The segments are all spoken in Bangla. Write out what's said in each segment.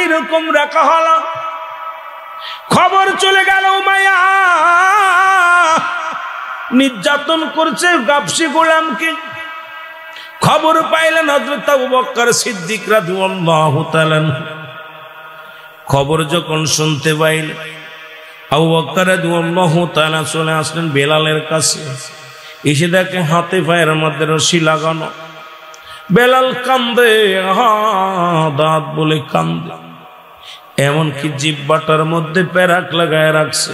এইরকম রাখা হলো। খবর চলে গেল উমাইয়া নির্যাতন করছে গাবসি গোলামকে। খবর পাইলেন হযরত আবু বকর সিদ্দিক রাদিয়াল্লাহু তাআলা। খবর যখন শুনতে পাইলেন আবু বকর রাদিয়াল্লাহু তাআলা চলে আসলেন বেলালের কাছে। এসে দেখে হাতে পায়ের মধ্যে রশি লাগানো। বেলাল কান্দে, দাঁত বলে কান্দে, এমনকি জিহ্বাটার মধ্যে প্যারাক লাগায় রাখছে।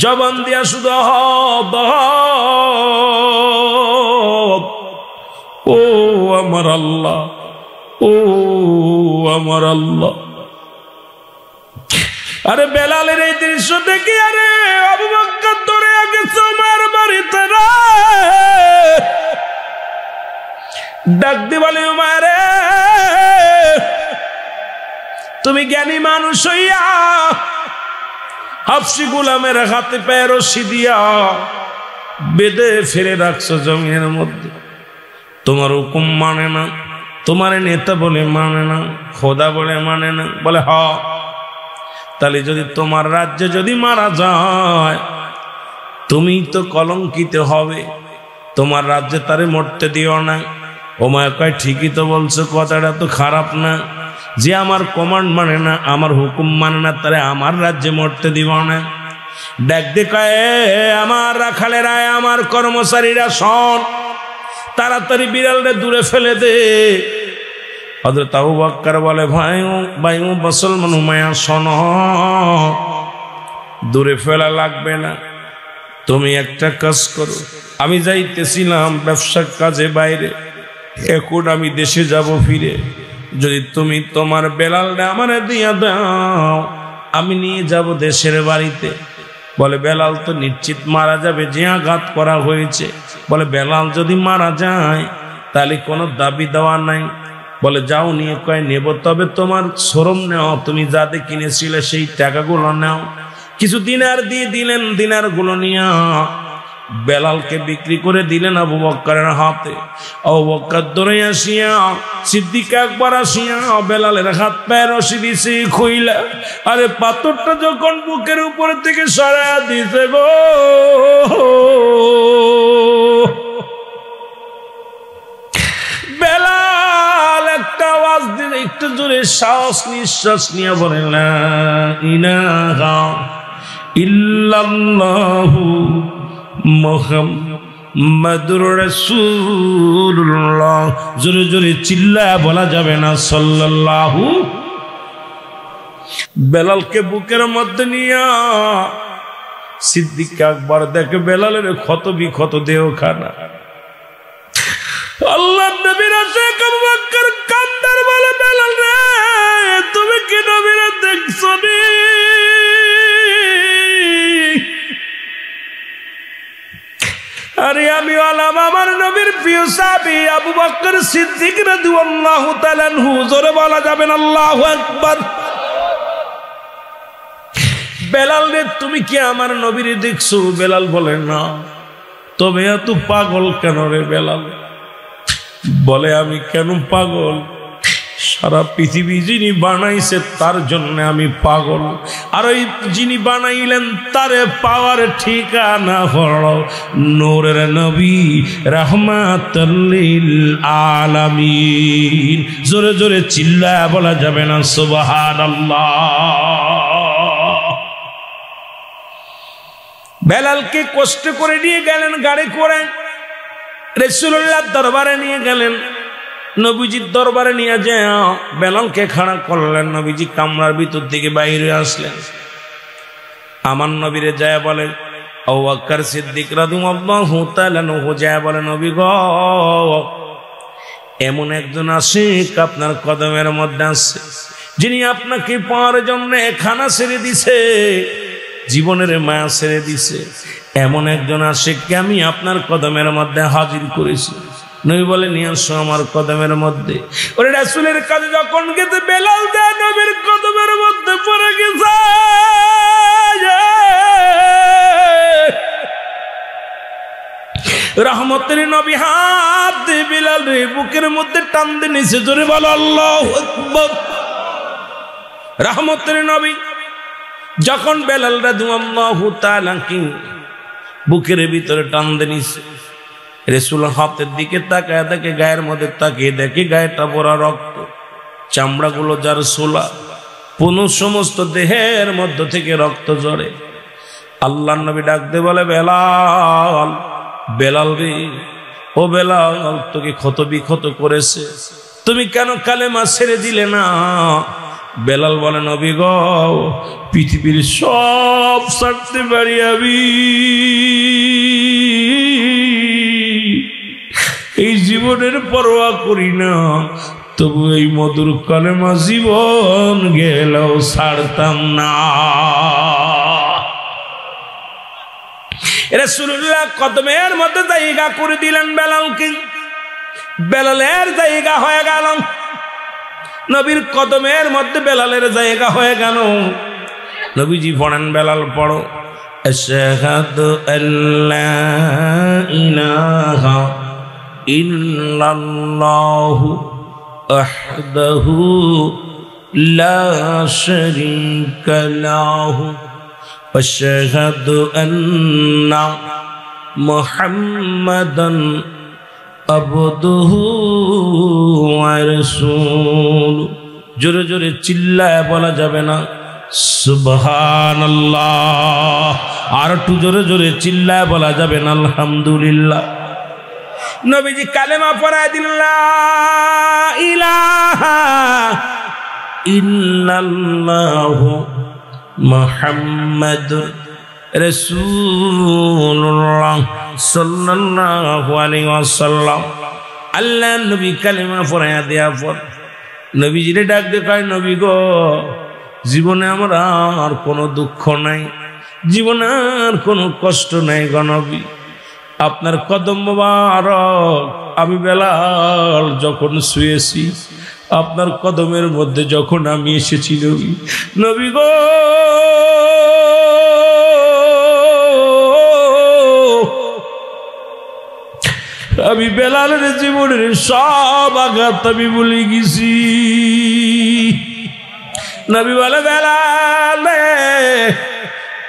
জবান দিয়া শুধু ও আমার আল্লাহ, ও আমার আল্লাহ। আরে বেলালের এই দৃশ্য দেখি আরে আবু বকর ধরে গেছে ওমর বাড়িতে রে। ডাক দি বলে উমার, তুমি জ্ঞানী মানুষ হইয়া হাফসি গোলামের হাতে পায়ে রশি দিয়া বেঁধে ফেলে রাখছো জমিনের মধ্যে। তোমার হুকুম মানে না, তোমার নেতা বলে মানে না, খোদা বলে মানে না। বলে হ, তাহলে যদি তোমার রাজ্যে যদি মারা যায় তুমি তো কলঙ্কিত হবে, তোমার রাজ্যে তারে মরতে দিও না। ওমর কয় ঠিকই তো বলছো, কথাটা তো খারাপ না। যে আমার কমান্ড মানে না, আমার হুকুম মানে না, তারে আমার রাজ্যে মরতে দিব না। ডাক দে কয়, আমার রাখালেরা, আমার কর্মচারীরা শোন, তাড়াতাড়ি বিড়ালটা দূরে ফেলে দে। হযরত আবু বকর বলে, ভাই মুসলমান উমাইয়া শোনো, দূরে ফেলা লাগবে না। তুমি একটা কাজ করো, আমি যাইতেছিলাম ব্যবসার কাজে বাইরে, এখন আমি দেশে যাব ফিরে। যদি তুমি তোমার বেলালটা আমারে দিয়া দাও, আমি নিয়ে যাব দেশের বাড়িতে। বলে বেলাল তো নিশ্চিত মারা যাবে, যে আঘাত করা হয়েছে। বলে বেলাল যদি মারা যায় তাহলে কোনো দাবি দেওয়া নাই। বলে যাও নিয়ে কয় নেব, তবে তোমার শরম নেও, তুমি যাতে কিনেছিলে সেই টাকাগুলো নাও। কিছু দিনার দিয়ে দিলেন, দিনার গুলো নিয়ে বেলালকে বিক্রি করে দিলেন আবু বকরের হাতে। আবু বকর ধরে আসিয়া সিদ্দিক আকবর আসিয়া বেলালের হাত পায়ে রশি দিছে খুইলা। আরে পাথরটা যখন বুকের উপর থেকে সরায়া দিছে গো, বেলাল একটা আওয়াজ দিলে, একটু জোরে শ্বাস নিঃশ্বাস নিয়ে বলে, লা ইলাহা ইল্লাল্লাহু মুহাম্মাদুর রাসূলুল্লাহ। জোরে জোরে চিল্লায়া বলা যাবে না সাল্লাল্লাহু। বেলালকে বুকের মধ্যে নিয়া সিদ্দিক আকবর দেখে বেলালের ক্ষত বিক্ষত দেহখানা। আল্লাহর নবীর আশিক আবু বকর কান্দার বলে, বেলাল রে তুমি কি নবীরে দেখছো নি? আরে আমি আলাম আমার নবীর প্রিয় সাহাবী আবু বকর সিদ্দিক রাদিয়াল্লাহু তাআলা আনহু। জোরে বলা যাবেন আল্লাহু আকবার। বেলাল রে তুমি কি আমার নবীরে দেখছো? বেলাল বলে না। তবে এত পাগল কেন রে বেলাল? বলে আমি কেন পাগল? সারা পৃথিবী যিনি বানাইছে তার জন্য আমি পাগল, আর ওই যিনি বানাইলেন তারে পাওয়ার ঠিকানা হলো নূরের নবী রাহমাতুল লিল আলামিন। জোরে জোরে চিল্লায়া বলা যাবে না সুবহানাল্লাহ। বেলালকে কষ্ট করে নিয়ে গেলেন গাড়ি করে, রাসূলুল্লাহর দরবারে নিয়ে গেলেন। নবীজির দরবারে নিয়ে যায় বেলালকে খাড়া করলেন। নবীজি কামরার ভিতর থেকে বাইরে আসলেন। আমার নবীরে যায় বলে, আবু বকর সিদ্দিক রাদিয়াল্লাহু তাআলা আনহু যায় বলে, নবী গো এমন একজন আশিক আপনার কদমের মধ্যে আছে, যিনি আপনাকে পাওয়ার জন্য খানা ছেড়ে দিছে, জীবনের মায়া ছেড়ে দিছে। এমন একজন আশিককে আমি আপনার কদমের মধ্যে হাজির করেছি। নবী বলে নিয়ে আসো আমার কদমের মধ্যে। ওরে রাসূলের কাছে যখন গেছে বেলাল দেয় নবীর কদমের মধ্যে পড়ে গেছে। রহমতের নবী হাত দিয়ে বেলাল বুকের মধ্যে টান দিয়ে নিচে, জোরে বলো আল্লাহু আকবার। রহমতের নবী যখন বেলাল রাদিয়াল্লাহু তাআলা কি বুকের ভিতরে টান দিয়েছে, রাসূল হাতের দিকে তাকায় দেখে, গায়ের মধ্যে তাকিয়ে দেখে গায়েটা ভরা রক্ত, চামড়াগুলো যার সোলা, পুনঃ সমস্ত দেহের মধ্য থেকে রক্ত ঝরে। আল্লাহর নবী ডাক দিয়ে বলে, বেলাল, বেলাল রে, ও বেলাল, তোকে ক্ষত বিক্ষত করেছে, তুমি কেন কালেমা ছেড়ে দিলে না? বেলাল বলে, নবী গো, পৃথিবীর সব ছাড়তে পারি আমি, এই জীবনের পরোয়া করি না, তবু এই মধুর কালেমা জীবন গেলেও ছাড়তাম না। রাসূলুল্লাহ কদমের মধ্যে জায়গা করে দিলেন বেলালকে, বেলালের জায়গা হয়ে গেল, নবীর কদমের মধ্যে বেলালের জায়গা হয়ে গেল। নবীজি পড়েন, বেলাল পড়ো, আশহাদু আল্লা ইলাহা ইল্লাল্লাহু ওয়াহদাহু লা শারীকা লাহু আশহাদু আন্না মুহাম্মাদান আবদুহু ওয়া রাসূলুহু। জোরে জোরে চিল্লায় বলা যাবে না সুবহানাল্লাহ, আর একটু জোরে জোরে চিল্লায় বলা যাবে না আলহামদুলিল্লাহ। নবীজি কালেমা পড়ায় দিলেন, লা ইলাহা ইল্লাল্লাহু মুহাম্মাদুর রাসূলুল্লাহ সাল্লাল্লাহু আলাইহি ওয়াসাল্লাম। আল্লাহ নবী কালেমা পড়ায়া দেওয়ার পর নবীজিরে ডাক দিয়ে কয়, নবী গো, জীবনে আমার আর কোনো দুঃখ নাই, জীবনে আর কোনো কষ্ট নাই গো নবী, আপনার কদম মোবারক আমি বেলাল যখন শুয়েছি, আপনার কদমের মধ্যে যখন আমি এসেছি নবী গো, আমি বেলালের জীবনের সব আঘাত আমি ভুলে গেছি। নবী বলে, বেলাল,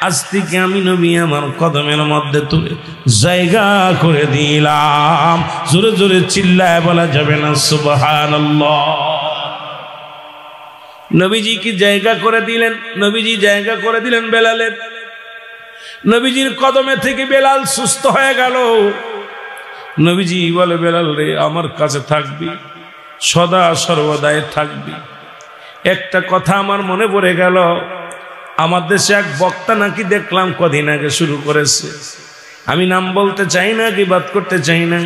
আজ থেকে আমি নবী আমার কদমের মধ্যে তুলে জায়গা করে দিলাম। জোরে জোরে চিল্লায় বলা যাবে না সুবহানাল্লাহ। নবীজি কি জায়গা করে দিলেন? নবীজি জায়গা করে দিলেন বেলালের। নবীজির কদমে থেকে বেলাল সুস্থ হয়ে গেল। নবীজি বলে, বেলাল রে, আমার কাছে থাকবি, সদা সর্বদাই থাকবি। একটা কথা আমার মনে পড়ে গেল, আমার দেশে এক বক্তা নাকি দেখলাম কদিন আগে শুরু করেছে, আমি নাম বলতে চাই না, গীবাত করতে চাই না,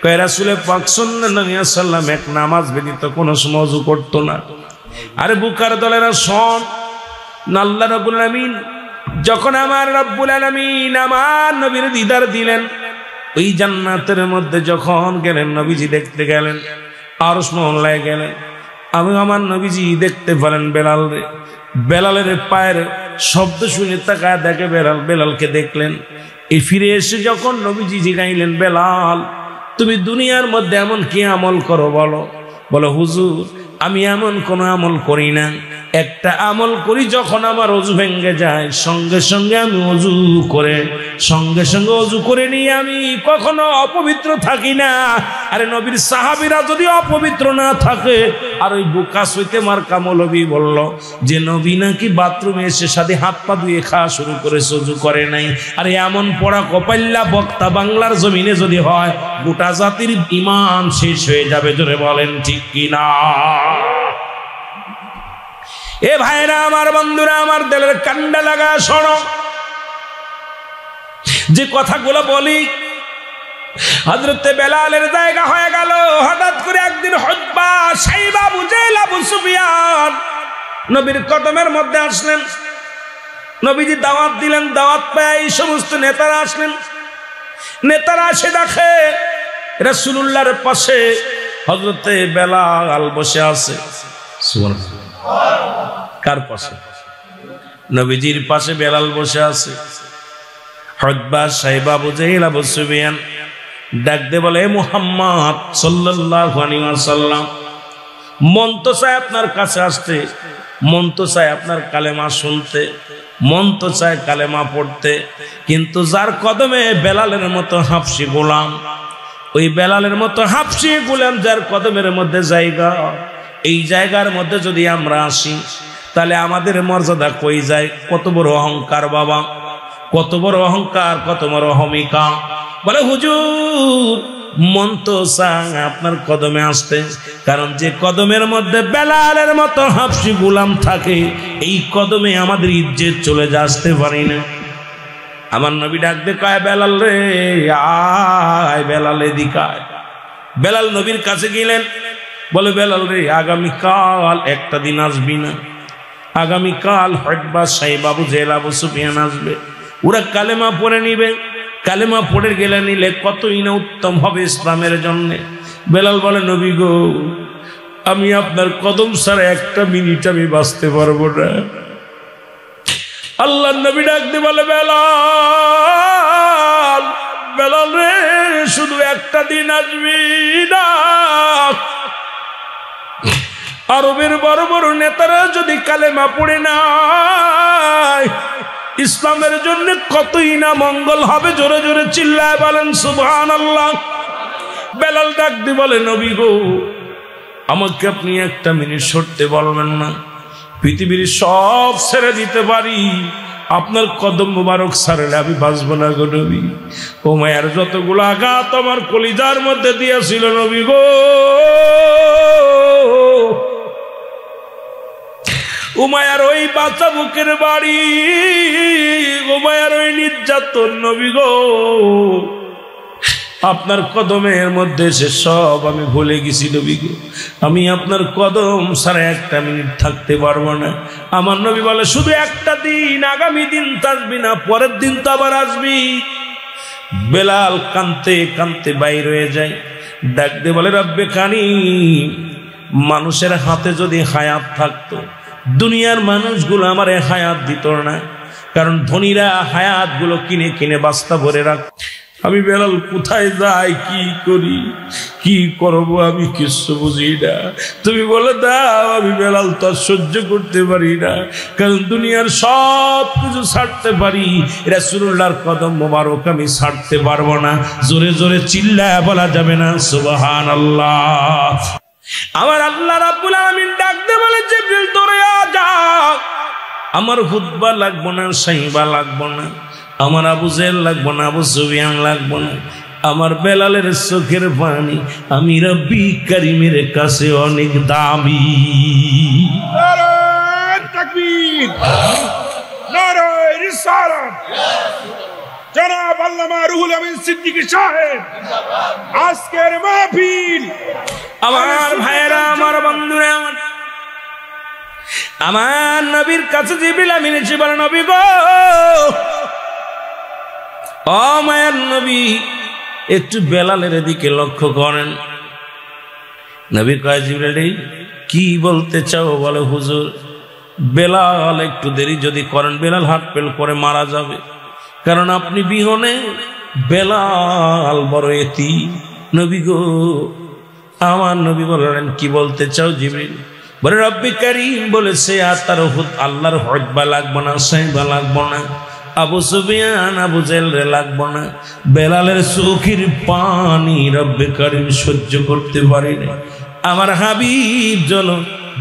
কয় রাসূল পাক সাল্লাল্লাহু আলাইহি ওয়াসাল্লাম এক নামাজ ব্যতীত কোনো সময় ওযু করতো না। আরে বুকার দলেরা শোন, আল্লাহ রাব্বুল আলামিন যখন আমার রব্বুল আলামিন আমার নবীর দিদার দিলেন, ওই জান্নাতের মধ্যে যখন গেলেন, নবীজি দেখতে গেলেন, আরশ মহল্লায় গেলেন, আমি আমার নবীজি দেখতে পারেন বেলাল রে। বেলালের পায়ের শব্দ শুনে তাকায় দেখে বেলাল, বেলালকে দেখলেন। এই ফিরে এসে যখন নবীজি জিগাইলেন, বেলাল তুমি দুনিয়ার মধ্যে এমন কি আমল করো বলো? বলো, হুজুর আমি এমন কোন আমল করি না, একটা আমল করি, যখন আমার অজু ভেঙে যায় সঙ্গে সঙ্গে আমি অজু করে নিয়ে আমি কখনো অপবিত্র থাকি না। আরে নবীর সাহাবীরা যদি অপবিত্র না থাকে, আর ওই বুকা সইতে মার্কা মৌলবী বলল যে নবী নাকি বাথরুমে এসে সাথে হাত পা ধুয়ে খাওয়া শুরু করে, অজু করে নাই। আরে এমন পড়া কপাল্লা বক্তা বাংলার জমিনে যদি হয়, গোটা জাতির ঈমান শেষ হয়ে যাবে। জোরে বলেন ঠিক কিনা? এ ভাইরা আমার, বন্ধুরা আমার, দিলের কান্ডা লাগা শোনো, যে কথাগুলো বলি, হযরতে বেলালের জায়গা হয়ে গেল। হঠাৎ করে একদিন হুতবা, সাইবা, আবু জেহেল, আবু সুফিয়ান নবীর কদমের মধ্যে আসলেন। নবীজি দাওয়াত দিলেন, দাওয়াত পেয়ে এই সমস্ত নেতারা আসলেন। নেতারা এসে দেখে রাসূলুল্লাহর পাশে হযরতে বেলাল বসে আছে। সুবহানাল্লাহ। কার পাশে? নবীজির পাশে বেলাল বসে আছে। হুতবা, সাইবা, আবু জেহেল, আবু সুফিয়ান ডাক দিয়ে বলে, মুহাম্মদ সাল্লাল্লাহু আলাইহি ওয়াসাল্লাম, মন তো চায় আপনার কাছে আসতে, মন তো চায় আপনার কালেমা শুনতে, মন তো চায় কালেমা পড়তে, কিন্তু যার কদমে বেলালের মতো হাফসি গোলাম, ওই বেলালের মতো হাফসি গোলাম যার কদমের মধ্যে জায়গা, এই জায়গার মধ্যে যদি আমরা আসি তাহলে আমাদের মর্যাদা কই যায়? কত বড় অহংকার বাবা, কত বড় অহংকার, কত বড় অহমিকা। বলে হুজুর মন তো চায় আপনার কদমে আসতে, কারণ যে কদমের মধ্যে বেলালের মতো হাফসি গোলাম থাকে, এই কদমে আমাদের ইজ্জত চলে যা, আসতে পারি না। আমার নবী ডাক দে কয় বেলাল রে আয়, বেলাল এদিকে আয়। বেলাল নবীর কাছে গেলেন, বলে বেলাল রে আগামীকাল একটা দিন আসবি না, আগামীকাল হয়বা সাহেব আবু জেহেল আবু সুফিয়ান আসবে, ওরা কালেমা পড়ে নিবে, কালেমা পড়ে গেলে নিলে কতই না উত্তম হবে ইসলামের জন্য। বেলাল বলে নবী গো আমি আপনার কদম ছাড়া একটা মিনিট আমি বাঁচতে পারবো না। আল্লাহ নবী ডাকতে বলে বেলাল, বেলাল রে শুধু একটা দিন আসবি না, আরবের বড় বড় নেতারা যদি কালেমা পড়ে নাই ইসলামের জন্য কতই না মঙ্গল হবে। জোরে জোরে চিল্লায় বলেন সুবহানাল্লাহ। বেলাল ডাকতে বলে নবী গো আমাকে আপনি একটা মিনিট সরতে বলবেন না, পৃথিবীর সব ছেড়ে দিতে পারি, আপনার কদম মুবারক ছাড়লে আমি বাঁচবো না গো নবী। ও মায়ের যতগুলো আঘাত আমার কলিজার মধ্যে দিয়েছিল নবী গো, উমায়ার ওই বাচ্চা বুকের বাড়ি, উমায়ার ওই নির্যাতন নবী গো, আপনার কদমের মধ্যে সে সব আমি ভুলে গেছি নবী গো, আমি আপনার কদম ছাড়া একটা মিনিট থাকতে পারবো না। আমার নবী বলে শুধু একটা দিন, আগামী দিন তো আসবি না, পরের দিন তো আবার আসবি। বেলাল কানতে কানতে বাইর হয়ে যায়, ডাকতে বলে রব্বে কানি, মানুষের হাতে যদি হায়াত থাকতো দুনিয়ার মানুষগুলো আমার হায়াত দিত না, কারণ ধনীরা হায়াত গুলো কিনে কিনে বাস্তা ভরে রাখ। আমি বেলাল কোথায় যাই, কি করি, কি করব আমি কিছু বুঝি না, তুমি বলে দাও। আমি বেলাল তো সহ্য করতে পারি না, কারণ দুনিয়ার সব কিছু ছাড়তে পারি, রাসূলুল্লাহর কদম মোবারক আমি ছাড়তে পারবো না। জোরে জোরে চিল্লায় বলা যাবে না সুবহানাল্লাহ। আমার আল্লাহ রাব্বুল আলামিন ডাকতে বলে জিবরিল তোরে যা, আমার খুতবা লাগবো না, সাইবা লাগবো না, আমার আবু জেহেল লাগবো না, আবু সুফিয়ান লাগবো না, আমার বেলালের চোখের পানি আমি রব্বি কারীমের কাছে অনেক দামি। নারায়ে তাকবীর, নারায়ে রিসালাত। জনাব আল্লামা রুহুল আমিন সিদ্দিকী সাহেব আজকের মাহফিল। আমার ভাইরা, আমার বন্ধুরা, আমার নবীর কাছে জিবরিল আমিন এসে বলে নবী গো, ও মায়ের নবী একটু বেলালের দিকে লক্ষ্য করেন। নবী কয় জিবরিল কি বলতে চাও? বলে হুজুর বেলাল একটু দেরি যদি করেন বেলাল হাত পেল করে মারা যাবে, কারণ আপনি বিহনে বেলাল বড় এতিম। নবী গো, আমার নবী বললেন কি বলতে চাও জিবরিল? বলে রব্বি কারীম বলেছে আর তার আল্লাহর হজবা লাগবো না, সাইবা লাগবো না, আবু সুফিয়ান আবু জেহেল রে লাগবো না, বেলালের চোখের পানি রব্বে কারীম সহ্য করতে পারি না। আমার হাবিব যেন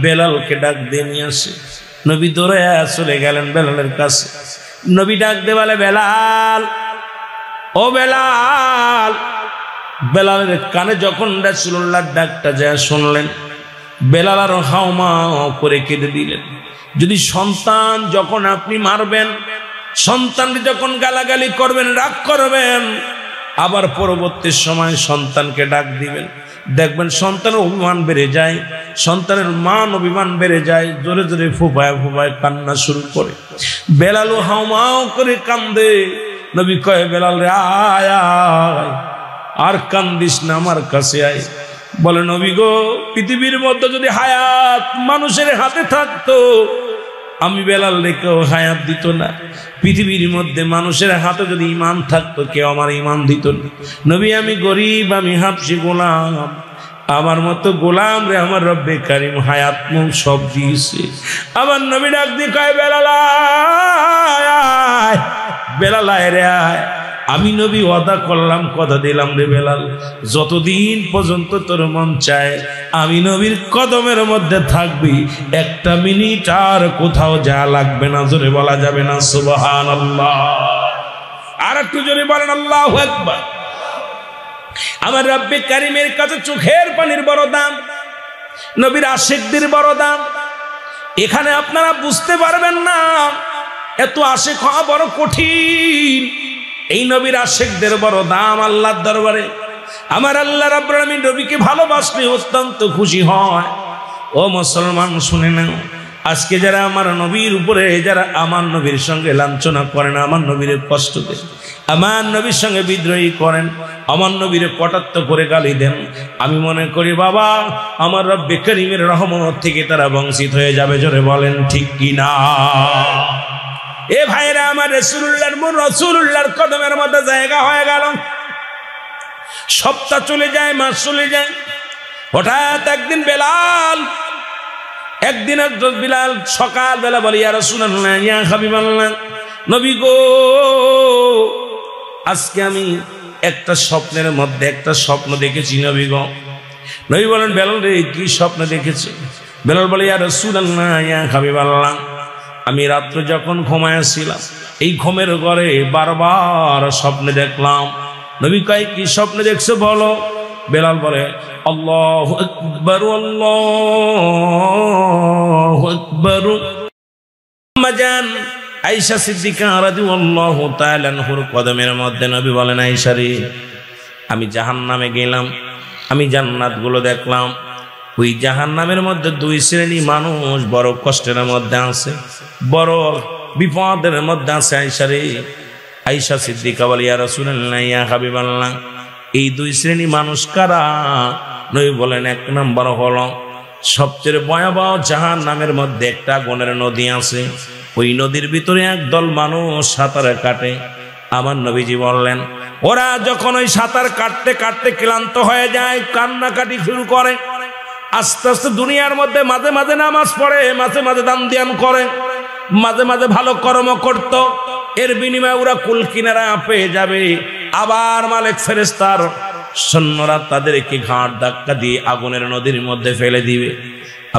বেলালকে ডাক দিয়ে নিয়ে আসে। নবী দৌড়ে চলে গেলেন বেলালের কাছে। নবী ডাক দিয়ে বলে বেলাল, ও বেলাল। বেলালের কানে যখন রাসূলুল্লাহর ডাকটা যায় শুনলেন, বেলাল আর হাওমাও করে কেঁদে দিলেন। যদি সন্তান যখন আপনি মারবেন, সন্তানকে যখন গালাগালি করবেন, রাগ করবেন, আবার পরবর্তী সময় সন্তানকে ডাক দিবেন, দেখবেন সন্তানের অভিমান বেড়ে যায়, সন্তানের মান অভিমান বেড়ে যায়, জোরে জোরে ফুপায় ফুপায় কান্না শুরু করে। বেলালও হাওমাও করে কান্দে। নবী কয় বেলাল রে আয় আয়, আর কান্দিস না, আমার কাছে আয়। বলে নবী গো, পৃথিবীর মধ্যে যদি হায়াত মানুষের হাতে থাকতো আমি বেলাল রে কেউ হায়াত দিত না। পৃথিবীর মধ্যে মানুষের হাতে যদি ঈমান থাকতো কেউ আমার ঈমান দিত না। নবী আমি গরিব, আমি হাবশী গোলাম, আমার মতো গোলাম রে আমার রব্বে কারিম হায়াত মুখ সব দিয়েছে। আমার নবী ডাক দিয়ে কয় বেলাল আয়, বেলাল আয় রে আয়। আমি নবী ওয়াদা করলাম, কথা দিলাম রে বেলাল, যতদিন পর্যন্ত তোর মন চায় আমি নবীর কদমের মধ্যে থাকবি, একটা মিনিট আর কোথাও যা লাগবে না। জোরে বলা যাবে না সুবহানাল্লাহ? আর একটু জোরে বলেন আল্লাহু আকবার। আমার রব্বে কারিমের কাছে চোখের পানির বড় দাম, নবীর আশিকদের বড় দাম। এখানে আপনারা বুঝতে পারবেন না এত আশিক হওয়া বড় কঠিন। এই নবীর আশিকদের বড় দাম আল্লাহর দরবারে। আমার আল্লাহ রাব্বুল আলামিন নবীকে ভালোবাসলে অত্যন্ত খুশি হয়। ও মুসলমান শুনে নাও, আজকে যারা আমার নবীর উপরে, যারা আমার নবীর সঙ্গে লাঞ্ছনা করেন, আমার নবীর কষ্ট দেন, আমার নবীর সঙ্গে বিদ্রোহী করেন, আমার নবীর কটাক্ষ করে গালি দেন, আমি মনে করি বাবা আমার রব্বে কারীমের রহমত থেকে তারা বঞ্চিত হয়ে যাবে। জোরে বলেন ঠিক কিনা? এ ভাইরা আমার রাসূলুল্লাহর কদমের মধ্যে জায়গা হয়ে গেল। সপ্তাহ চলে যায়, মাস চলে যায়। হঠাৎ একদিন বেলাল সকাল বেলা বলি, ইয়া রাসূলুল্লাহ, ইয়া হাবিবাল্লাহ, নবী গো, আজকে আমি একটা স্বপ্নের মধ্যে একটা স্বপ্ন দেখেছি নবী গো। নবী বলেন, বেলাল রে কি স্বপ্ন দেখেছি? বেলাল বলে, ইয়া রাসূলুল্লাহ, ইয়া হাবিবাল্লাহ, আমি রাত্রে যখন ঘুমাইছিলাম এই ঘুমের ঘরে বারবার স্বপ্নে দেখলাম। নবী কয়, কি স্বপ্নে দেখছো বলো? বেলাল বলে, আল্লাহু আকবার, আল্লাহু আকবার। আম্মাজান আয়েশা সিদ্দিকা রাদিয়াল্লাহু তাআলা আনহার কদমের মধ্যে নবী বলেন, আয়েশা রে, আমি জাহান্নামে গেলাম, আমি জান্নাতগুলো দেখলাম। ওই জাহান্নামের মধ্যে দুই শ্রেণী মানুষ বড় কষ্টের মধ্যে আছে, বড় বিপদের মধ্যে আছে। আয়েশা রে, আয়েশা সিদ্দিকা বলে, ইয়া রাসূলুল্লাহ, ইয়া হাবিবাল্লাহ, এই দুই শ্রেণী মানুষ কারা? নবী বলেন, এক নম্বর হলো সবচেয়ে ভয়াবহ জাহান্নামের মধ্যে একটা আগুনের নদী আছে, ওই নদীর ভিতরে একদল মানুষ সাঁতারে কাটে। আমার নবীজি বললেন, ওরা যখন ওই সাঁতার কাটতে কাটতে ক্লান্ত হয়ে যায়, কান্নাকাটি শুরু করে। আস্তে আস্তে দুনিয়ার মধ্যে মাঝে মাঝে নামাজ পড়ে, মাঝে মাঝে দান ধ্যান করে, মাঝে মাঝে ভালো কর্ম করত। এর বিনিময়ে ওরা কুল কিনারা পেয়ে যাবে। আবার মালিক ফেরেশতার সৈন্যরা তাদেরকে ঘাট ধাক্কা দিয়ে আগুনের নদীর মধ্যে ফেলে দিবে।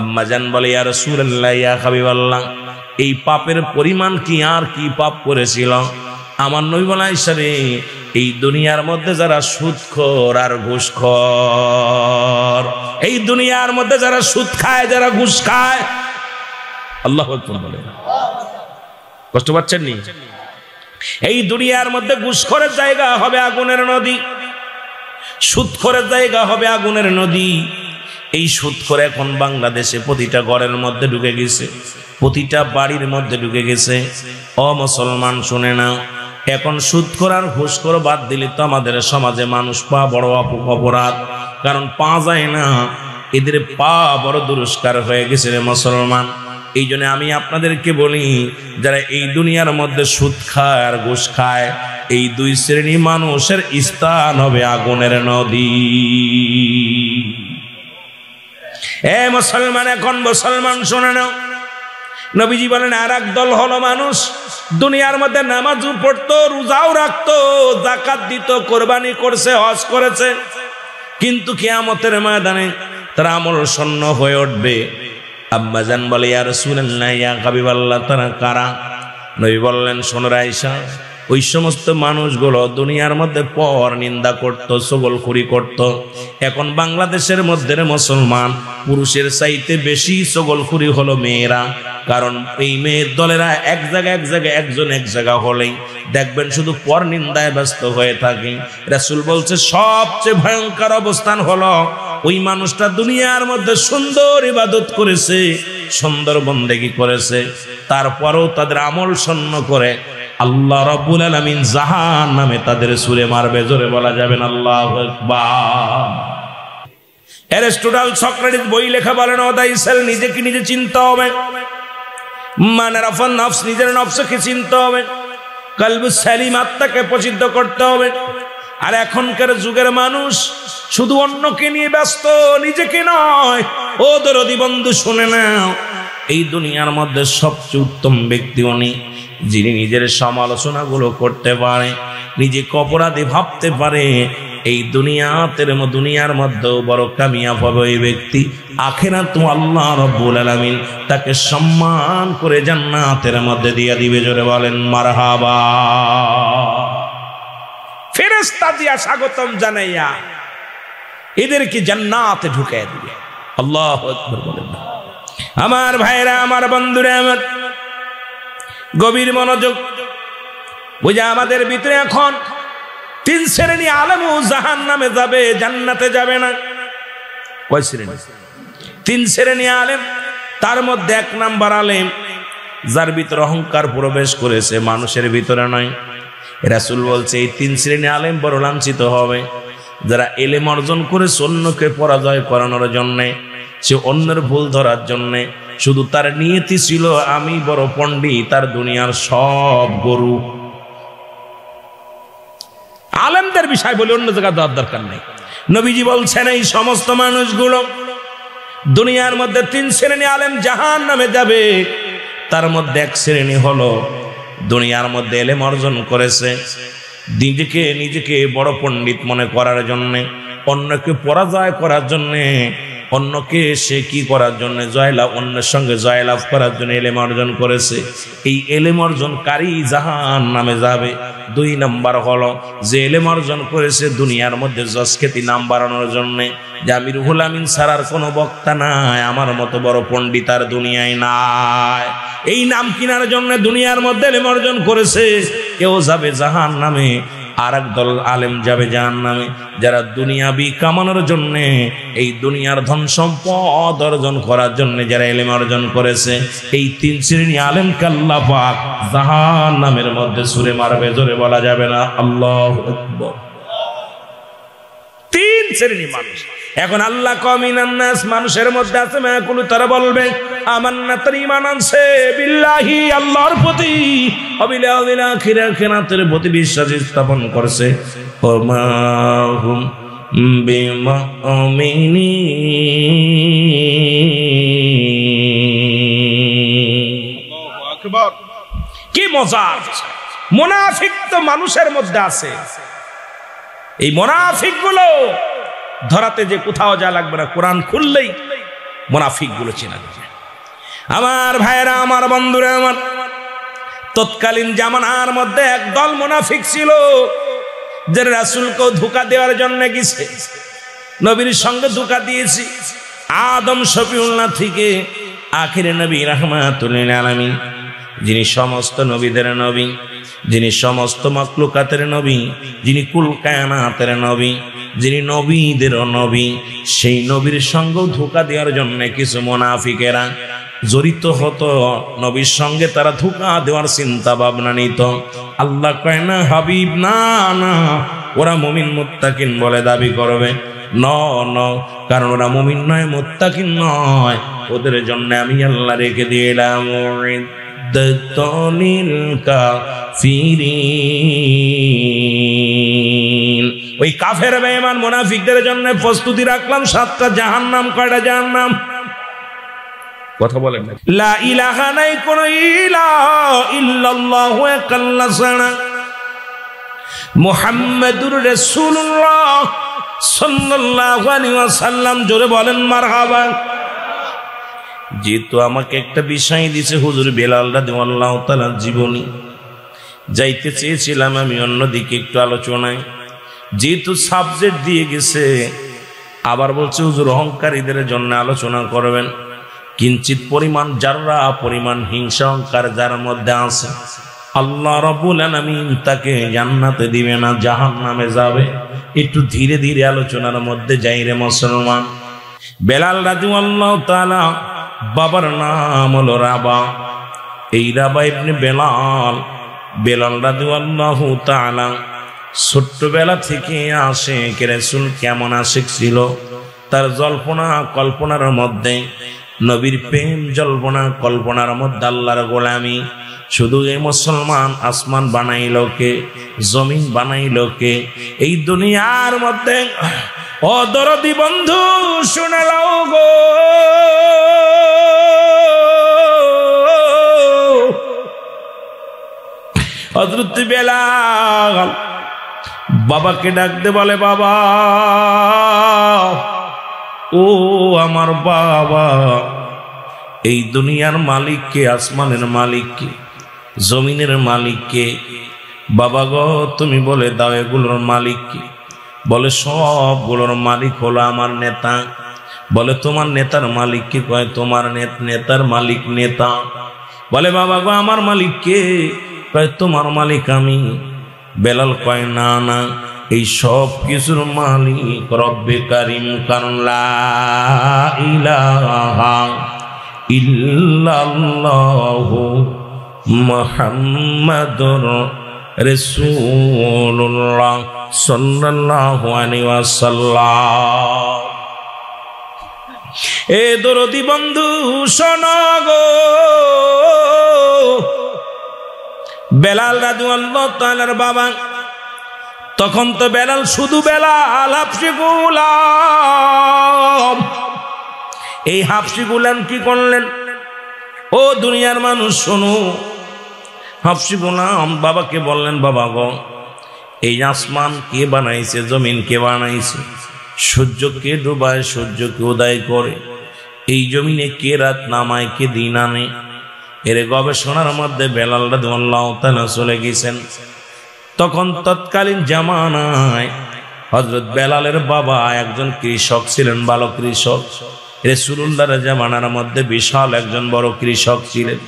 আম্মাজান বলে, ইয়া রাসূলুল্লাহ, ইয়া হাবিবাল্লাহ, এই পাপের পরিমাণ কি, আর কি পাপ করেছিল? আমার নবী বলে, আয়েশা রে, এই দুনিয়ার মধ্যে যারা সুদখোর আর ঘুষখোর, এই দুনিয়ার মধ্যে যারা সুদ খায়, যারা ঘুষ খায়, আল্লাহু আকবার বলে, কষ্ট পাচ্ছেন নি? এই দুনিয়ার মধ্যে ঘুষখোরের জায়গা হবে আগুনের নদী, সুদখোরের জায়গা হবে আগুনের নদী। এই সুদখোর এখন বাংলাদেশে প্রতিটা ঘরের মধ্যে ঢুকে গেছে, প্রতিটা বাড়ির মধ্যে ঢুকে গেছে। ও মুসলমান শুনে না, এখন সুদখোর আর ঘুষখোর বাদ দিলে তো আমাদের সমাজে মানুষ পা বড় অপরাধ, কারণ পা যায় না, এদের পা বড় দুরস্কার হয়ে গেছে রে মুসলমান। এই জন্য আমি আপনাদেরকে বলি, যারা এই দুনিয়ার মধ্যে সুদ খায় আর ঘুষ খায়, এই দুই শ্রেণী মানুষের স্থান হবে আগুনের নদী। এ মুসলমান, এখন মুসলমান শুনে নাও, নবীজি বলেন, আর এক দল হলো মানুষ দুনিয়ার মধ্যে নামাজও পড়তো, রোজাও রাখতো, যাকাত দিত, কোরবানি করছে, হজ করেছে, কিন্তু কিয়ামতের ময়দানে তারা আমল শূন্য হয়ে উঠবে। আম্মাজান বলে, ইয়া রাসূলুল্লাহ, ইয়া হাবিবাল্লাহ, তারা কারা? নবী বললেন, শোনো আয়েশা, ওই সমস্ত মানুষগুলো দুনিয়ার মধ্যে পর নিন্দা করত, চগলখড়ি করত। এখন বাংলাদেশের মধ্যে মুসলমান পুরুষের চাইতে বেশি চগলখড়ি হলো মেয়েরা, কারণ এই মেয়ের দলেরা এক জায়গায় একজন এক জায়গা হলেই দেখবেন শুধু পর নিন্দায় ব্যস্ত হয়ে থাকে। রাসূল বলছে, সবচেয়ে ভয়ঙ্কর অবস্থান হলো ওই মানুষটা দুনিয়ার মধ্যে সুন্দর ইবাদত করেছে, সুন্দর বন্দেগী করেছে, তারপরেও তাদের আমল শূন্য করে আল্লাহ রাব্বুল আলামিন জাহান্নামে তাদের ছুঁড়ে মারবে। জোরে বলা যাবেন আল্লাহু আকবার। অ্যারিস্টটল, সক্রেটিস বই লেখা বলেন, ওদাইসেল, নিজেকে নিজে চিনতে হবে, মানারাফান নফস, নিজের নফসকে চিনতে হবে, কলবু সালিম, আত্মাকে প্রসিদ্ধ করতে হবে। আর এখনকার যুগের মানুষ শুধু অন্যকে নিয়ে ব্যস্ত, নিজেকে নয়। ও দরদি বন্ধু শুনে নাও, এই দুনিয়ার মধ্যে সবচেয়ে উত্তম ব্যক্তি উনি, যিনি নিজের সমালোচনাগুলো করতে পারে, নিজেকে অপরাধী ভাবতে পারে। এই দুনিয়ার মধ্যে বড় কামিয়াব হবে ওই ব্যক্তি। আখিরাত আল্লাহ রাব্বুল আলামিন তাকে সম্মান করে জান্নাতের মধ্যে দিয়ে দিবে। জোরে বলেন মারহাবা। ফেরেশতা দিয়া স্বাগতম জানাইয়া এদেরকে জান্নাতে ঢুকায় দিবে। আল্লাহু আকবার বলেন। আমার ভাইরা, আমার বন্ধুরা, আমার গভীর মনোযোগ। বুঝা আমাদের ভিতরে এখন 3 শ্রেণী আলেমও জাহান্নামে যাবে, জান্নাতে যাবে না। কয় শ্রেণী? 3 শ্রেণী আলেম। তার মধ্যে 1 নাম্বার আলেম, যার ভিতরে অহংকার প্রবেশ করেছে, মানুষের ভিতরে নয়। রাসূল বলছে এই 3 শ্রেণী আলেম বড় লাঞ্ছিত হবে, যারা এলেম অর্জন করেছে অন্যকে পরাজয় করানোর জন্যে, সে অন্যের ভুল ধরার জন্যে। শুধু তার নিয়তি ছিল আমি বড় পণ্ডিত, তার দুনিয়ার সব গরু। আলেমদের বিষয় বলে অন্য জায়গায় দেওয়ার দরকার নেই। নবীজি বলছেন এই সমস্ত মানুষগুলো দুনিয়ার মধ্যে 3 শ্রেণী আলেম জাহান্নামে যাবে। তার মধ্যে 1 শ্রেণী হলো দুনিয়ার মধ্যে এলেম অর্জন করেছে, নিজেকে বড় পণ্ডিত মনে করার জন্যে, অন্যকে পরাজয় করার জন্যে, অন্যকে সে কি করার জন্য অন্যের সঙ্গে জয়লাভ করার জন্য এলেম অর্জন করেছে। এই এলেম অর্জনকারী জাহান্নামে যাবে। 2 নাম্বার হলো যে এলেম অর্জন করেছে দুনিয়ার মধ্যে যশখ্যাতি নাম বাড়ানোর জন্য, যে আমি রুহুল আমিন ছাড়ার কোনো বক্তা নাই, আমার মতো বড় পণ্ডিত আর দুনিয়ায় নাই, এই নাম কিনার জন্য দুনিয়ার মধ্যে এলেম অর্জন করেছে। কেউ যাবে জাহান্নামে, আর এক দল আলেম যাবে জাহান্নামে, যারা দুনিয়াবি কামানোর জন্য, এই দুনিয়ার ধন সম্পদ অর্জন করার জন্য যারা এলেম অর্জন করেছে। এই 3 শ্রেণী আলেমকে আল্লাহ পাক জাহান্নামের মধ্যে ছুঁড়ে মারবে। জোরে বলা যাবে না আল্লাহু আকবার। 3 শ্রেণী মানুষ। এখন আল্লাহ কমিনান নাস, মানুষের মধ্যে আছে মায়াকুলু, তারা বলবে আমান্না, তার ঈমান আনছে বিল্লাহি, আল্লাহর প্রতি, ওয়াবিল ইয়াউমিল আখির, আখিরাতের প্রতি বিশ্বাস স্থাপন করছে। ওমা হুম বিমুমিনিন। আল্লাহু আকবার। কি মজা! মুনাফিক তো মানুষের মধ্যে আছে। এই মুনাফিক গুলো ধরাতে যে কোথাও যা লাগবে না, কোরআন খুললেই মুনাফিক গুলো চেনা যাবে। আমার ভাইরা, আমার বন্ধুরা, আমার তৎকালীন জামানার মধ্যে একদল মুনাফিক ছিল, যে রাসূলকে ধোঁকা দেওয়ার জন্য গেছে, নবীর সঙ্গে ধোঁকা দিয়েছি। আদম শফিউল্লাহ থেকে আখিরে নবী রাহমাতুল লিল আলামিন, যিনি সমস্ত নবীদের নবী, যিনি সমস্ত মাখলুকাতের নবী, যিনি কুল কায়নাতের নবী, যিনি নবীদের নবী, সেই নবীর সঙ্গে ধোঁকা দেওয়ার জন্য কিছু মুনাফিকেরা জড়িত হতো। নবীর সঙ্গে তারা ধোঁকা দেওয়ার চিন্তা ভাবনা নিত। আল্লাহ কয় না হাবিব, না না, ওরা মুমিন মুত্তাকিন বলে দাবি করবে। ন, কারণ ওরা মুমিন নয়, মুত্তাকিন নয়। ওদের জন্য আমি আল্লাহ রেখে দিলাম ওই কাফের বেঈমান মুনাফিকদের জন্য প্রস্তুতি রাখলাম 7টা জাহান্নাম। কয়টা জাহান্নাম? কথা বলেন না। লা ইলাহা, নাই কোন ইলাহা ইল্লাল্লাহু আল্লাহ ছাড়া, মুহাম্মাদুর রাসূলুল্লাহ সাল্লাল্লাহু আলাইহি ওয়াসাল্লাম। জোরে বলেন মারহাবা। যেহেতু আমাকে একটা বিষয় দিয়েছে হুজুর বেলাল রাদিয়াল্লাহু তাআলার জীবনী, যাইতে চেয়েছিলাম আমি অন্যদিকে একটু আলোচনায়। যেহেতু সাবজেক্ট দিয়ে গেছে, আবার বলছে হুজুর অহংকারীদের জন্য আলোচনা করবেন। কিঞ্চিত পরিমাণ, যারা পরিমাণ হিংসা অহংকার যার মধ্যে আছে, আল্লাহ রাব্বুল আলামিন তাকে জান্নাতে দিবে না, জাহান্নামে যাবে। একটু ধীরে ধীরে আলোচনার মধ্যে যাই রে মুসলমান। বেলাল রাদিয়াল্লাহু তাআলা বাবার নাম হলো রাবা। এই রাবা ইবনে বেলাল রাদিয়াল্লাহু তাআলা ছোট্টবেলা থেকে আশিক রাসূল কেমন আশিক ছিল, তার জল্পনা কল্পনার মধ্যে নবীর প্রেম, জল্পনা কল্পনার মধ্যে আল্লাহর গোলামি। শুধু এই মুসলমান, আসমান বানাইল কে, জমিন বানাইল কে, এই দুনিয়ার মধ্যে ও দরদি বন্ধু শুনে লাও গো, হযরত বেলাল বাবাকে ডাকতে বলে, বাবা ও আমার বাবা, এই দুনিয়ার মালিক কে? আসমানের মালিক কে? জমিনের মালিক কে? বাবা গো তুমি বলে দাও এগুলোর মালিক কে? বলে সবগুলোর মালিক হলো আমার নেতা। বলে তোমার নেতার মালিক কে? কয় তোমার নেতার মালিক নেতা। বলে বাবা গো আমার মালিক কে? কয় তোমার মালিক আমি। বেলাল কয় না না, এই সব কিছুর মালিক রব্বে কারিম, কারণ লা ইলাহা ইল্লাল্লাহু মুহাম্মাদুর রাসূলুল্লাহ সাল্লাল্লাহু আলাইহি ওয়াসাল্লাম। এ দরদি বন্ধু শোনো গো, বেলাল রাদিয়াল্লাহু তাআলার বাবা, তখন তো বেলাল শুধু বেলাল, হাবশী গোলাম। এই হাবশী গোলাম কি করলেন? ও দুনিয়ার মানুষ শোনো, হাবশী গোলাম বাবাকে বললেন, বাবা গো এই আসমান কে বানাইছে? জমিন কে বানাইছে? সূর্য কে ডুবায়? সূর্য কে উদয় করে? এই জমিনে কে রাত নামায়? কে দিন আনে? এর গবেষণার মধ্যে বেলাল রাদিয়াল্লাহু তাআলা চলে গেছেন। তখন তৎকালীন জামানায় হযরত বেলালের বাবা একজন কৃষক ছিলেন, ভালো কৃষক। রাসূলুল্লাহর জামানার মধ্যে বিশাল একজন বড় কৃষক ছিলেন।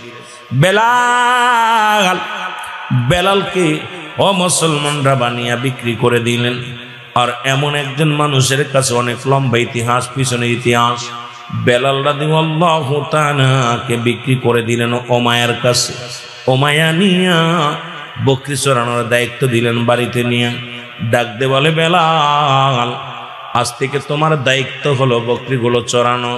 বেলালকে অমুসলমানরা বানিয়ে বিক্রি করে দিলেন। আর এমন একজন মানুষের কাছে অনেক লম্বা ইতিহাস, পিছনের ইতিহাস। বেলাল রাদিয়াল্লাহু তাআলাকে বিক্রি করে দিলেন উমাইয়ার কাছে। উমাইয়া নিয়া বকরি চড়ানোর দায়িত্ব দিলেন বাড়িতে নিয়ে। ডাকতে বলে, বেলাল আজ থেকে তোমার দায়িত্ব হলো বকরিগুলো চড়ানো।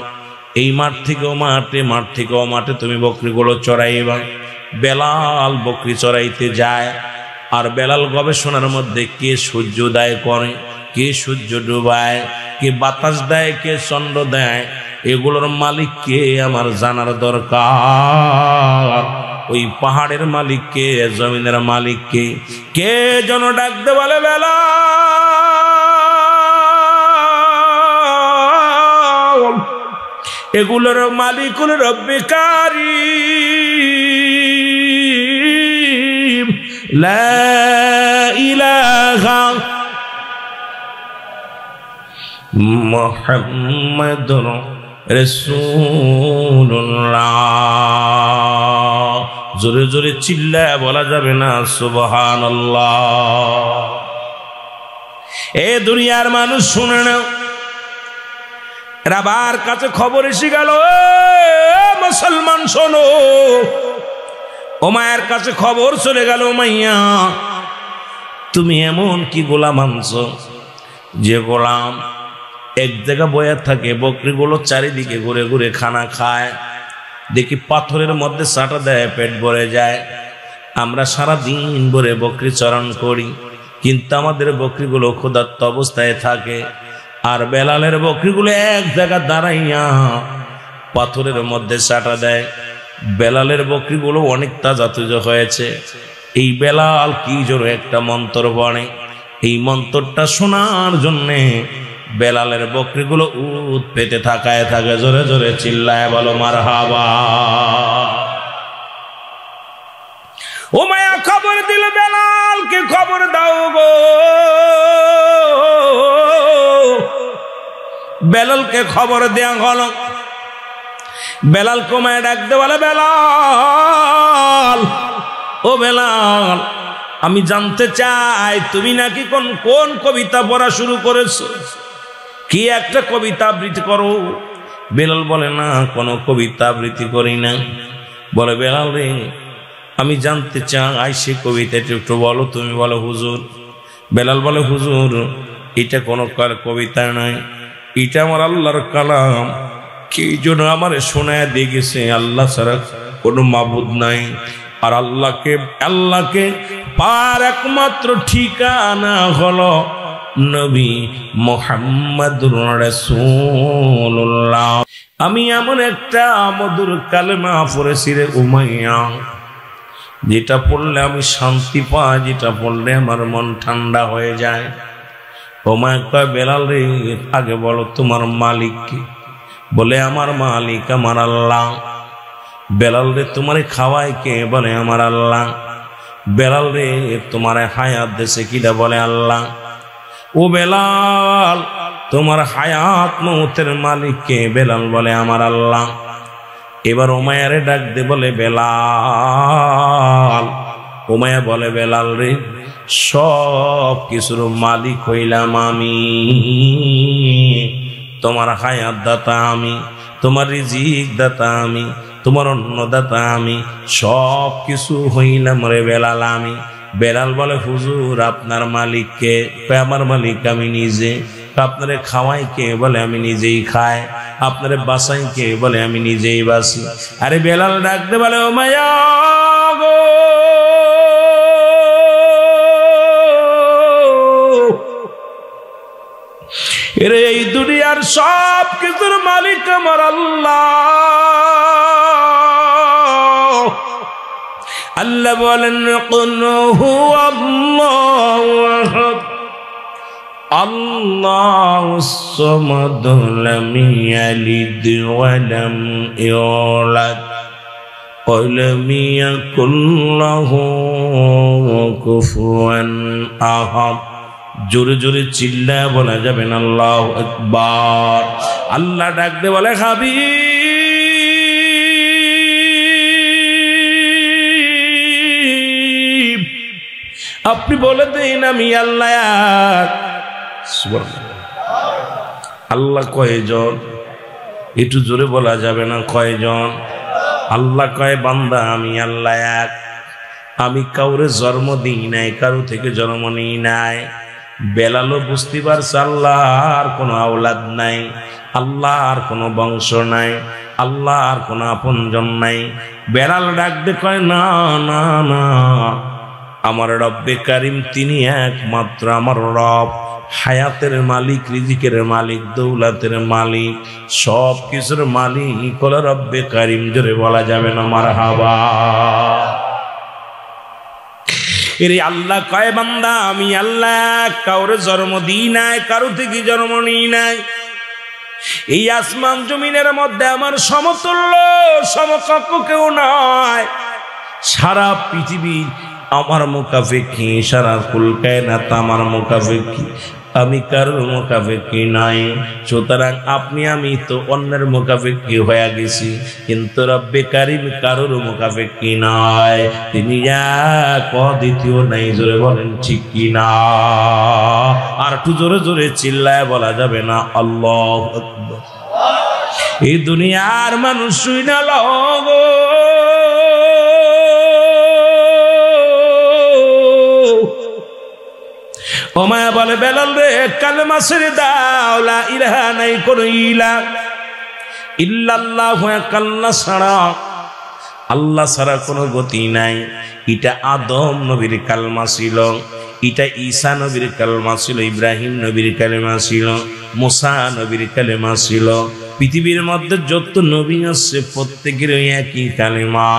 এই মাঠ থেকে ও মাঠে, মাঠ থেকে ও মাঠে তুমি বকরিগুলো চড়াইবা। বেলাল বকরি চড়াইতে যায়। আর বেলাল গবেষণার মধ্যে কে সূর্য উদয় করে, কে সূর্য ডুবায়, কে বাতাস দেয়, কে চন্দ্র দেয়, এগুলোর মালিক কে আমার জানার দরকার। ওই পাহাড়ের মালিক কে? জমিনের মালিক কে? কে যেন ডাকতে বলে, বেলাল এগুলোর মালিক হলো রব্বে কারিম, লা ইলাহা মুহাম্মাদুর রাসূলুল্লাহ। জোরে জোরে চিল্লায় বলা যাবে না সুবহানাল্লাহ। এ দুনিয়ার মানুষ শুনে নাও, রাবার কাছে খবর এসে গেল, মুসলমান শোনো। উমাইয়ার কাছে খবর চলে গেল, উমাইয়া তুমি এমন কি গোলাম আনছো যে গোলাম এক জায়গা বয়া থাকে, বকরিগুলো চারিদিকে ঘুরে ঘুরে খানা খায়, দেখি পাথরের মধ্যে চাটা দেয়, পেট ভরে যায়। আমরা সারা দিন ভরে বকরি চরণ করি, কিন্তু আমাদের বকরিগুলো ক্ষুধার্ত অবস্থায় থাকে। আর বেলালের বকরিগুলো এক জায়গা দাঁড়াইয়া পাথরের মধ্যে চাটা দেয়। বেলালের বকরিগুলো অনেক তাজা তুজা হয়েছে। এই বেলাল কি জোরে একটা মন্ত্র পড়ে, এই মন্ত্রটা শোনার জন্যে বেলালের বকরিগুলো উদ পেতে থাকায় থাকে। জোরে জোরে চিল্লায় বলো মারহাবা। উমাইয়া খবর দিল, বেলালকে খবর দাও গো। বেলালকে খবর দেয়া হলো। বেলাল উমাইয়া ডাকতে বলে, বেলাল ও বেলাল, আমি জানতে চাই তুমি নাকি কোন কবিতা পড়া শুরু করেছো, কি একটা কবিতা আবৃত্তি করো। বেলাল বলে, না কোনো কবিতা আবৃত্তি করি না। বলে, বেলাল রে আমি জানতে চাই সে কবিতাটা একটু বলো। তুমি বলো হুজুর। বেলাল বলে, হুজুর এটা কোনো কবিতা নয়, এটা আমার আল্লাহর কালাম। কি জন্য আমার শোনায় দিয়ে গেছে আল্লাহ ছাড়া কোনো মাবুদ নাই। আর আল্লাহকে পার একমাত্র ঠিকানা হলো নবী মুহাম্মাদুর রাসূলুল্লাহ। আমি এমন একটা মধুর কালেমা পড়েছি রে উমাইয়া, যেটা পড়লে আমি শান্তি পাই, যেটা পড়লে আমার মন ঠান্ডা হয়ে যায়। উমাইয়া কয়, বেলাল রে আগে বলো তোমার মালিক কে? বলে আমার মালিক আমার আল্লাহ। বেলাল রে তোমারে খাওয়ায় কে? বলে আমার আল্লাহ। বেলাল রে তোমারে হায়াত দেশে কিটা? বলে আল্লাহ। ও বেলাল, তোমার হায়াত মৌতের মালিক কে? বেলাল বলে আমার আল্লাহ। এবার উমাইয়ারে ডাক দে, বলে বেলাল। উমাইয়া বলে, বেলাল রে সব কিছুর মালিক হইলাম আমি, তোমার হায়াত দাতা আমি, তোমার রিজিক দাতা আমি, তোমার অন্নদাতা আমি, সব কিছু হইলাম রে বেলাল আমি। বেলাল বলে, হুজুর আপনার মালিক কে? আমার মালিক আমি নিজে। আপনারে খাওয়াই কে? বলে আমি নিজেই খাই। আপনারে বাসাই কে? বলে আমি নিজেই বাসি। আরে বেলাল ডাকতে বলে, ও মায়া গো, এরে এই দুনিয়ার সব কিছুর মালিক আমার আল্লাহ। আল্লাহ বলেন, কুল হুয়াল্লাহু আহাদ আল্লাহুস সামাদ লাম ইয়ালিদ ওয়া লাম ইউলাদ ওয়া লাম ইয়াকুল লাহু কুফুয়ান আহাদ। জোরে জোরে চিল্লায় বলা যাবে না আল্লাহু আকবার। আল্লাহ ডাকতে বলে, হাবিব আপনি বলে দেন আমি আল্লাহ এক। আল্লাহ কয়জন? একটু জোরে বলা যাবে না কয়জন? আল্লাহ কয়, বান্দা আমি আল্লাহ এক। আমি কাউরে জন্ম দিই নাই, কারো থেকে জন্ম নিই নাই। বেলালও বুঝতে পারছে আল্লাহর কোনো আওলাদ নাই, আল্লাহর কোনো বংশ নাই, আল্লাহর কোনো আপনজন নাই। বেলাল ডাকতে কয়, না না না, আমার রব্বে কারিম তিনি একমাত্র আমার রব, হায়াতের মালিক, রিজিকের মালিক, দৌলতের মালিক, সব কিছুর মালিক হলো রব্বে কারিম। জোরে বলা যাবে না মারহাবা। এর আল্লাহ কয়, বান্দা আমি আল্লাহ কাউরে জন্ম দিই নাই, কারো থেকে জন্ম নিই নাই। এই আসমান জমিনের মধ্যে আমার সমতুল্য সমকক্ষ কেউ নাই। সারা পৃথিবী আমার মুকাফেকি, সারা কুল কায়নাত আমার মুকাফেকি, আমি কারোর মুকাফেকি নাই। সুতরাং আপনি আমি তো অন্যের মুকাফেকি হয়ে গেছি, কিন্তু রব্বে কারিম কারোর মুকাফেকি নাই। তিনি এক, দ্বিতীয় নাই। জোরে বলেন ঠিক কি না? আর একটু জোরে জোরে চিল্লায় বলা যাবে না আল্লাহু আকবার। এই দুনিয়ার মানুষ শুই না লগো, ওমায়া বলে, বেলাল রে কালেমা ছেড়ে দাও, লা ইলাহা নাই কোনো ইলাহ ইল্লাল্লাহু আল্লাহ ছাড়া, আল্লাহ ছাড়া কোনো গতি নাই। এটা আদম নবীর কালেমা ছিল, এটা ঈসা নবীর কালেমা ছিল, ইব্রাহিম নবীর কালেমা ছিল, মুসা নবীর কালেমা ছিল। পৃথিবীর মধ্যে যত নবী আছে প্রত্যেকের একই কালেমা।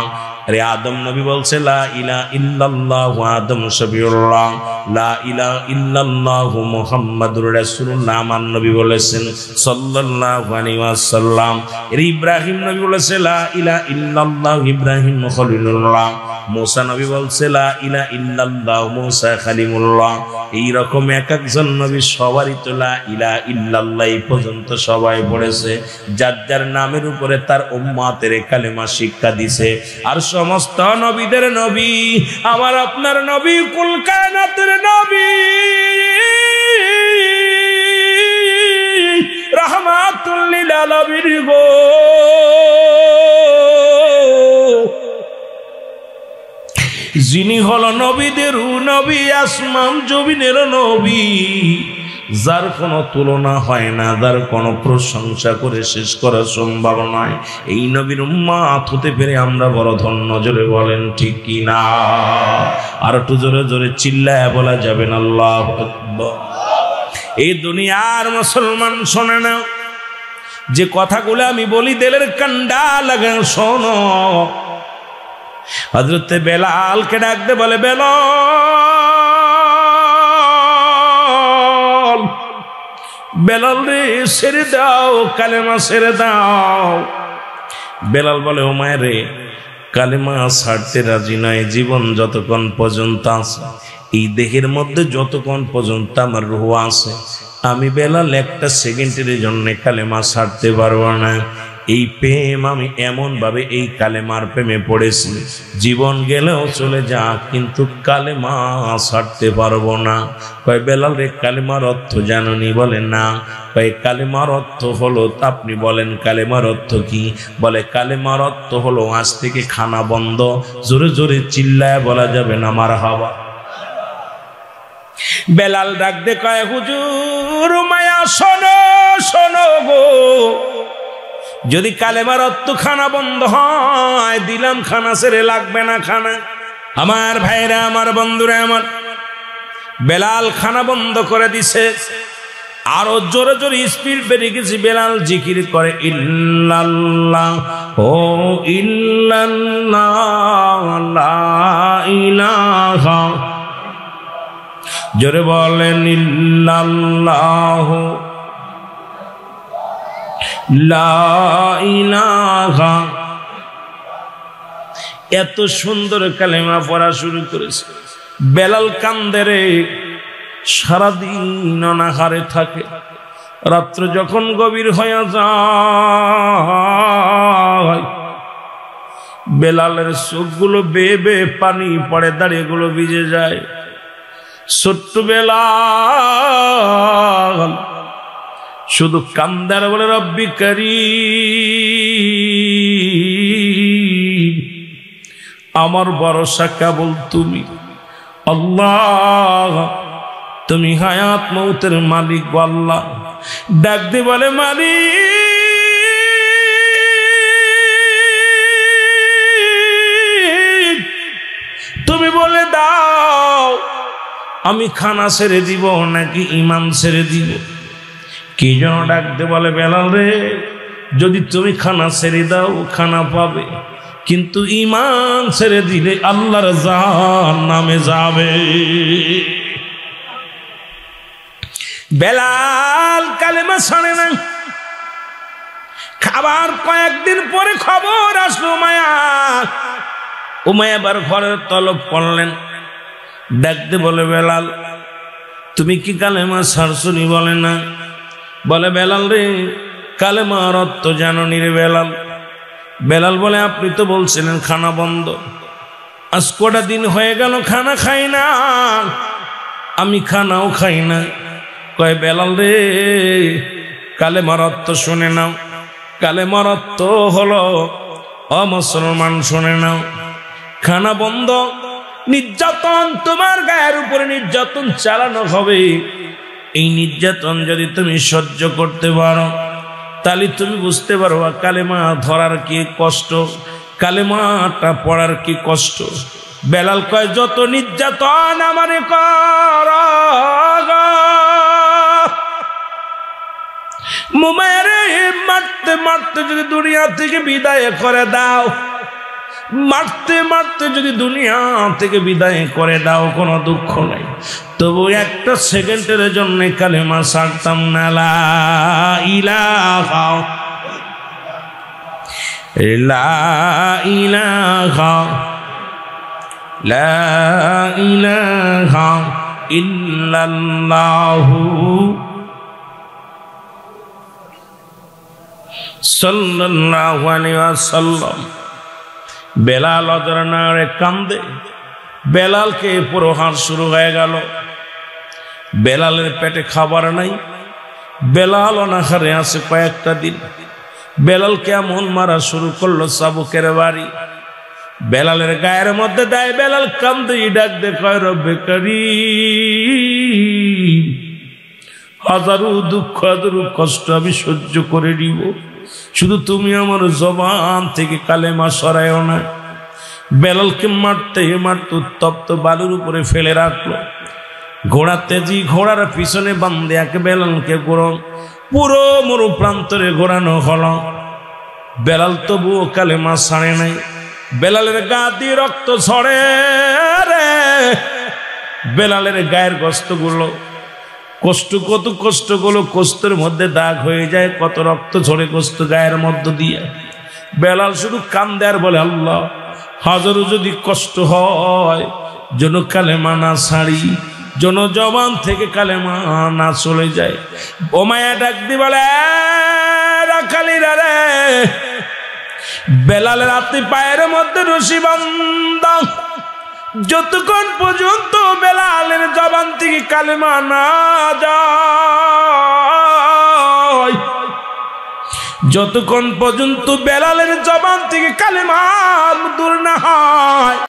আরে আদম নবী বলছে লা ইলাহা ইল্লাল্লাহু আদম শফিউল্লাহ, লা ইলাহা ইল্লাল্লাহু মুহাম্মাদুর রাসূলুল্লাহ আমার নবী বলেছেন সাল্লাল্লাহু আলাইহি ওয়াসাল্লাম। এর ইব্রাহিম নবী বলেছে লা ইলাহা ইল্লাল্লাহু ইব্রাহিম খলিলুল্লাহ। মুসা নবী বলছে লা ইলাহা ইল্লাল্লাহু মুসা কালিমুল্লাহ। এই রকম এক একজন নবী সবারই তো লা ইলাহা ইল্লাল্লাহ এই পর্যন্ত সবাই পড়েছে। যার যার নামের উপরে তার উম্মতের কালেমা শিক্ষা দিছে। আর সমস্ত নবীদের নবী আমার আপনার নবী, কুল কায়নাতের নবী, রাহমাতুল লিল আলামিন গো। যিনি হলো নবীদেরও নবী, আসমান জমিনের নবী, যার কোনো তুলনা হয় না, যার কোনো প্রশংসা করে শেষ করা সম্ভব নয়। এই নবীর উম্মত হতে পেরে আমরা বড় ধন্য। জোরে বলেন ঠিক কি না? আর একটু জোরে জোরে চিল্লায় বলা যাবে না আল্লাহু আকবার। এই দুনিয়ার মুসলমান শোনে না, যে কথাগুলো আমি বলি দিলের কান্ডা লাগে শোনো। হযরতে বেলালকে ডাকতে বলে, বেলাল, বেলাল রে ছেড়ে দাও, কালেমা ছেড়ে দাও। বেলাল বলে, ও মায়ের রে, কালেমা ছাড়তে রাজি নয়। জীবন যতক্ষণ পর্যন্ত আছে, এই দেহের মধ্যে যতক্ষণ পর্যন্ত আমার রূহ আছে, আমি বেলাল একটা সেকেন্ডের জন্য কালেমা ছাড়তে পারবো না। এই প্রেম আমি এমন ভাবে এই কালেমার প্রেমে পড়েছি, জীবন গেলেও চলে যা, কিন্তু কালেমা ছাড়তে পারবো না। কয় বেলাল রে, কালেমার অর্থ জানোনি? বলে না। কয় কালেমার অর্থ হলো, আপনি বলেন কালেমার অর্থ কি? বলে কালেমার অর্থ হলো আজ থেকে খানা বন্ধ। জোরে জোরে চিল্লায় বলা যাবে না মারহাবা। বেলাল ডাক দে কয়, হুজুর মায়া শোনো শোনো গো, যদি কালেমার অর্থ খানা বন্ধ হয়, দিলাম খানা ছেড়ে, লাগবে না খানা। আমার ভাইরা, আমার বন্ধুরা আমার, বেলাল খানা বন্ধ করে দিছে। আরো জোরে জোরে স্পিড বেড়ে গেছে। বেলাল জিকির করে, ইল্লাল্লাহ ও ইল্লাল্লাহ লা ইলাহা, জোরে বলেন ইল্লাল্লাহ লা ইলাহা। এত সুন্দর কালেমা পড়া শুরু করেছে। বেলাল কান্দে রে, সারাদিন অনাহারে থাকে। রাত্র যখন গভীর হয়ে যায়, বেলালের চোখগুলো বেয়ে বেয়ে পানি পড়ে, দাঁড়িয়েগুলো ভিজে যায়। ছোট্ট বেলাল শুধু কান্দার বলে, রব্বি কারীম, আমার ভরসা কেবল তুমি। আল্লাহ, তুমি হায়াত মৌতের মালিক গো আল্লাহ। ডাক দিয়ে বলে, মালিক তুমি বলে দাও, আমি খানা ছেড়ে দিব নাকি ইমান ছেড়ে দিব? কি যেন ডাকতে বলে, বেলাল রে, যদি তুমি খানা ছেড়ে দাও খানা পাবে, কিন্তু ইমান ছেড়ে দিলে আল্লাহর জাহান্নামে যাবে। বেলাল কালেমা ছাড়ে না। খাবার কয়েকদিন পরে খবর আসলো উমাইয়া আবার ঘরের তলব করলেন। ডাকতে বলে, বেলাল তুমি কি কালেমা ছাড়ছনি? বলে না। বলে, বেলাল রে, কালেমার অর্থ জানোনি রে বেলাল? বেলাল বলে, আপনি তো বলছিলেন খানা বন্ধ, আজ কটা দিন হয়ে গেল খানা খাই না, আমি খানাও খাই না। কয়, বেলাল রে, কালেমার অর্থ শুনে নাও। কালেমার অর্থ হলো, ও মুসলমান শুনে নাও, খানা বন্ধ, নির্যাতন, তোমার গায়ের উপরে নির্যাতন চালানো হবে। এই নির্যাতন যদি তুমি সহ্য করতে পারো, তাহলে তুমি বুঝতে পারবা কালেমা ধরার কি কষ্ট, কালেমাটা পড়ার কি কষ্ট। বেলাল কয়, যত নির্যাতন আমারে কর, মুমায়েরে মারতে মারতে যদি দুনিয়া থেকে বিদায় করে দাও, মারতে মারতে যদি দুনিয়া থেকে বিদায় করে দাও, কোনো দুঃখ নাই, তবু একটা সেকেন্ডের জন্য কালেমা ছাড়তাম না। লা ইলাহা লা ইলাহা লা ইলাহা ইল্লাল্লাহু সাল্লাল্লাহু আলাইহি ওয়াসাল্লাম। বেলাল অজরনারে কান্দে। বেলালকে প্রহার শুরু হয়ে গেল। বেলালের পেটে খাবার নাই, বেলাল অনাহারে আছে কয়েকটা দিন। বেলাল কেমন মারা শুরু করলো, চাবুকের বাড়ি বেলালের গায়ের মধ্যে দেয়। বেলাল কান্দে, ডাক দে, কয়, রব্বে কারীম, হাজারো দুঃখ হাজারো কষ্ট আমি সহ্য করে নিব, শুধু তুমি আমার জবান থেকে কালেমা সরায়ও না। বেলালকে মারতে মারতে উত্তপ্ত বালুর উপরে ফেলে রাখলো। ঘোড়া তেজি, ঘোড়ার পিছনে বান্ধে এক বেলালকে পুরো মরু প্রান্তরে ঘোরানো হলো। বেলাল তবুও কালেমা ছাড়ে নাই। বেলালের গা দিয়ে রক্ত ছড়ে রে। বেলালের গায়ের কষ্টগুলো কত কষ্টগুলো কষ্টের মধ্যে দাগ হয়ে যায়, কত রক্ত ঝরে কষ্ট গায়ের মধ্য দিয়ে। বেলাল শুধু কান্দে আর বলে, আল্লাহ হাজারো যদি কষ্ট হয় যেন কালেমা না ছাড়ি, যেন জবান থেকে কালেমা না চলে যায়। ও মায়া ডাক দি বলে, রাখালিরা রে, বেলালের হাতে পায়ের মধ্যে রশি বান্ধা, যতক্ষণ পর্যন্ত বেলালের জবান থেকে কালেমা না যায়, যতক্ষণ পর্যন্ত বেলালের জবান থেকে কালেমা দূর না হয়,